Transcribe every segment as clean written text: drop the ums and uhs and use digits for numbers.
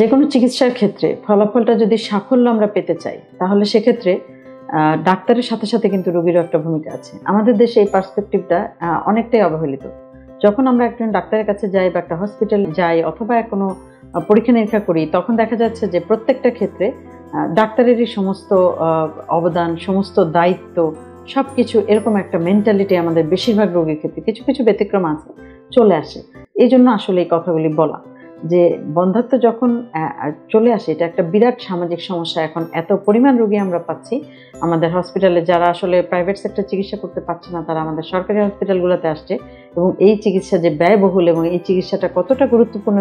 যে কোনো চিকিৎসার ক্ষেত্রে ফলাফলটা যদি সাফল্য আমরা পেতে চাই তাহলে সেক্ষেত্রে ডাক্তারের সাথে সাথে কিন্তু রোগীরও একটা ভূমিকা আছে। আমাদের দেশে এই পার্সপেক্টিভটা অনেকটাই অবহেলিত। যখন আমরা একজন ডাক্তারের কাছে যাই বা একটা হসপিটালে যাই অথবা কোনো পরীক্ষা নিরীক্ষা করি, তখন দেখা যাচ্ছে যে প্রত্যেকটা ক্ষেত্রে ডাক্তারেরই সমস্ত অবদান, সমস্ত দায়িত্ব, সবকিছু এরকম একটা মেন্টালিটি আমাদের বেশিরভাগ রোগীর ক্ষেত্রে, কিছু কিছু ব্যতিক্রম আছে, চলে আসে। এই জন্য আসলে এই কথাগুলি বলা যে বন্ধ্যাত্ব যখন চলে আসে এটা একটা বিরাট সামাজিক সমস্যা। এখন এত পরিমাণ রোগী আমরা পাচ্ছি আমাদের হসপিটালে, যারা আসলে প্রাইভেট সেক্টর চিকিৎসা করতে পারছে না তারা আমাদের সরকারি হসপিটালগুলোতে আসছে, এবং এই চিকিৎসা যে ব্যয়বহুল এবং এই চিকিৎসাটা কতটা গুরুত্বপূর্ণ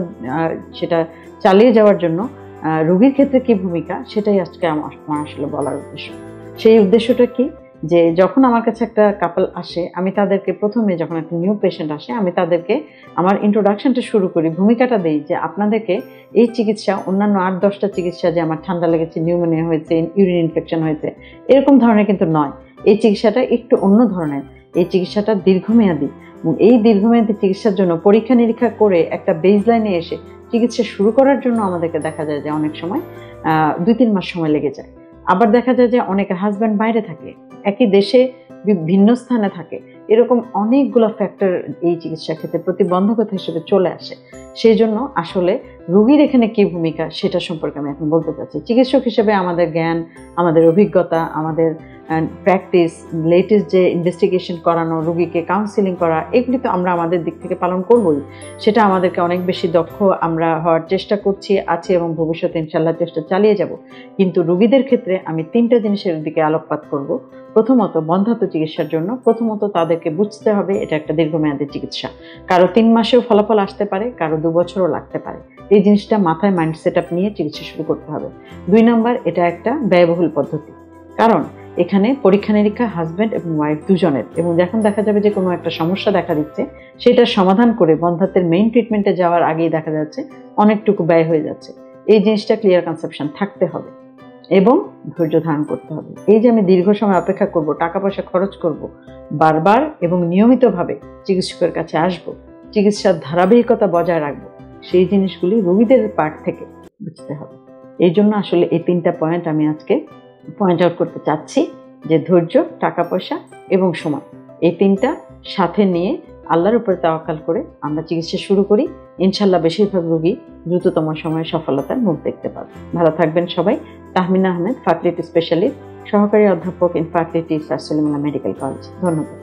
সেটা চালিয়ে যাওয়ার জন্য রোগীর ক্ষেত্রে কি ভূমিকা, সেটাই আজকে আমার আসলে বলার উদ্দেশ্য। সেই উদ্দেশ্যটা কি, যে যখন আমার কাছে একটা কাপল আসে, আমি তাদেরকে প্রথমে, যখন একটা নিউ পেশেন্ট আসে, আমি তাদেরকে আমার ইন্ট্রোডাকশনটা শুরু করি, ভূমিকাটা দিই যে আপনাদেরকে এই চিকিৎসা অন্যান্য 8-10টা চিকিৎসা, যে আমার ঠান্ডা লেগেছে, নিউমোনিয়া হয়েছে, ইউরিন ইনফেকশন হয়েছে, এরকম ধরনের কিন্তু নয়। এই চিকিৎসাটা একটু অন্য ধরনের। এই চিকিৎসাটা দীর্ঘমেয়াদী, এবং এই দীর্ঘমেয়াদী চিকিৎসার জন্য পরীক্ষা নিরীক্ষা করে একটা বেসলাইনে এসে চিকিৎসা শুরু করার জন্য আমাদেরকে দেখা যায় যে অনেক সময় 2-3 মাস সময় লেগে যায়। আবার দেখা যায় যে অনেকের হাজব্যান্ড বাইরে থাকে, একই দেশে ভিন্ন স্থানে থাকে, এরকম অনেকগুলো ফ্যাক্টর এই চিকিৎসা ক্ষেত্রে প্রতিবন্ধকতা হিসেবে চলে আসে। সেই জন্য আসলে রোগীর এখানে কি ভূমিকা সেটা সম্পর্কে আমি এখন বলতে চাচ্ছি। চিকিৎসক হিসেবে আমাদের জ্ঞান, আমাদের অভিজ্ঞতা, আমাদের প্র্যাকটিস, লেটেস্ট যে ইনভেস্টিগেশন করানো, রোগীকে কাউন্সিলিং করা, এগুলি তো আমরা আমাদের দিক থেকে পালন করবই। সেটা আমাদেরকে অনেক বেশি দক্ষ আমরা হওয়ার চেষ্টা করছি, আছি, এবং ভবিষ্যতে ইনশাল্লাহ চেষ্টা চালিয়ে যাব। কিন্তু রোগীদের ক্ষেত্রে আমি 3টা জিনিসের দিকে আলোকপাত করব। প্রথমত, বন্ধ্যাত্ব চিকিৎসার জন্য প্রথমত তাদেরকে বুঝতে হবে এটা একটা দীর্ঘমেয়াদী চিকিৎসা। কারো 3 মাসেও ফলাফল আসতে পারে, কারো 2 বছরও লাগতে পারে। এই জিনিসটা মাথায় মাইন্ড সেট আপ নিয়ে চিকিৎসা শুরু করতে হবে। 2 নম্বর, এটা একটা ব্যয়বহুল পদ্ধতি, কারণ এখানে পরীক্ষা নিরীক্ষা হাজব্যান্ড এবং ওয়াইফ দুজনের, এবং যখন দেখা যাবে যে কোনো একটা সমস্যা দেখা দিচ্ছে, সেটার সমাধান করে বন্ধ্যাত্বের মেইন ট্রিটমেন্টে যাওয়ার আগেই দেখা যাচ্ছে অনেকটুকু ব্যয় হয়ে যাচ্ছে। এই জিনিসটা ক্লিয়ার কনসেপশন থাকতে হবে এবং ধৈর্য ধারণ করতে হবে। এই যে আমি দীর্ঘ সময় অপেক্ষা করব, টাকা পয়সা খরচ করব, বারবার এবং নিয়মিতভাবে চিকিৎসকের কাছে আসব, চিকিৎসার ধারাবাহিকতা বজায় রাখবো, সেই জিনিসগুলি রোগীদের পার্ট থেকে বুঝতে হবে। এই জন্য আসলে এই 3টা পয়েন্ট আমি আজকে পয়েন্ট আউট করতে চাচ্ছি, যে ধৈর্য, টাকা পয়সা এবং সময়, এই 3টা সাথে নিয়ে আল্লাহর উপরে তাওয়াক্কাল করে আমরা চিকিৎসা শুরু করি। ইনশাল্লাহ বেশিরভাগ রোগী দ্রুততম সময়ে সফলতার মুখ দেখতে পাবে। ভালো থাকবেন সবাই। তাহমিনা আহমেদ, ফার্টিলিটি স্পেশালিস্ট, সহকারী অধ্যাপক, ইনফার্টিলিটি, রিসার্চ, মেডিকেল কলেজ। ধন্যবাদ।